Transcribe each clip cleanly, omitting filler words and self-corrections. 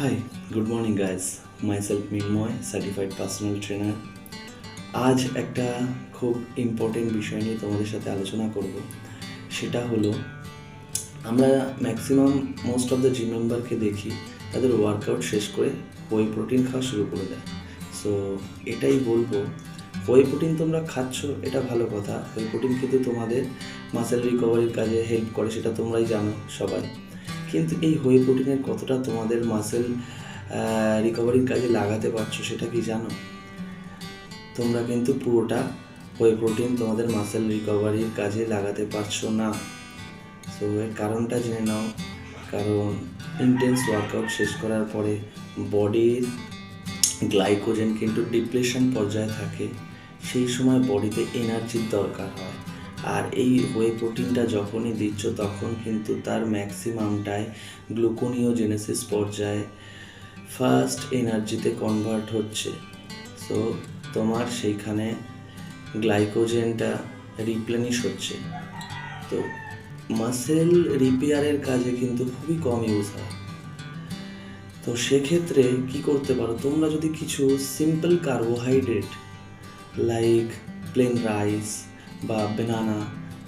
High, good morning guys. Myself Minmoy, certified personal trainer. আজ একটা খুব ইম্পর্টেন্ট বিষয় নিয়ে তোমাদের সাথে আলোচনা করব। সেটা হলো, আমরা maximum most of the gym মেম্বারকে দেখি তাদের ওয়ার্কআউট শেষ করে হোই প্রোটিন খাওয়া শুরু করে দেয়। সো এটাই বলবো, হোই প্রোটিন তোমরা খাচ্ছ, এটা ভালো কথা। হোই প্রোটিন কিন্তু তোমাদের মাসেল রিকভারির কাজে হেল্প করে, সেটা তোমরাই জানো সবাই। কিন্তু এই হোই প্রোটিনের কতটা তোমাদের মাসেল রিকভারির কাজে লাগাতে পারছো সেটা কি জানো? তোমরা কিন্তু পুরোটা হোই প্রোটিন তোমাদের মাসেল রিকভারির কাজে লাগাতে পারছো না। সো এর কারণটা জেনে নাও। কারণ ইন্টেন্স ওয়ার্কআউট শেষ করার পরে বডির গ্লাইকোজেন কিন্তু ডিপ্লেশন পর্যায়ে থাকে। সেই সময় বডিতে এনার্জির দরকার হয়, আর এই হোই প্রোটিনটা যখনই দিচ্ছ তখন কিন্তু তার ম্যাক্সিমামটাই গ্লুকোনিওজেনেসিস পর্যায়ে ফার্স্ট এনার্জিতে কনভার্ট হচ্ছে। সো তোমার সেইখানে গ্লাইকোজেনটা রিপ্লেনিশ হচ্ছে। তো মাসেল রিপেয়ারের কাজে কিন্তু খুবই কম ইউজ হয়। তো সেক্ষেত্রে কি করতে পারো, তোমরা যদি কিছু simple carbohydrate like plain rice বা বেনানা,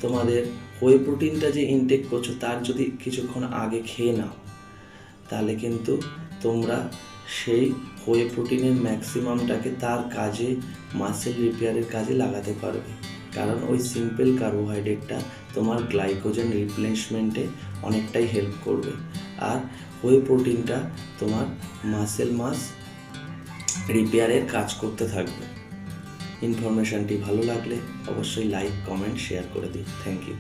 তোমাদের হোই প্রোটিনটা যে ইনটেক করছো তার যদি কিছুক্ষণ আগে খেয়ে নাও, তাহলে কিন্তু তোমরা সেই হোই প্রোটিনের ম্যাক্সিমামটাকে তার কাজে, মাসেল রিপেয়ারের কাজে লাগাতে পারবে। কারণ ওই সিম্পল কার্বোহাইড্রেটটা তোমার গ্লাইকোজেন রিপ্লেসমেন্টে অনেকটাই হেল্প করবে, আর হোই প্রোটিনটা তোমার মাসেল মাস রিপেয়ারের কাজ করতে থাকবে। ইনফরমেশনটি ভালো লাগলে অবশ্যই লাইক, কমেন্ট, শেয়ার করে দিই। Thank you.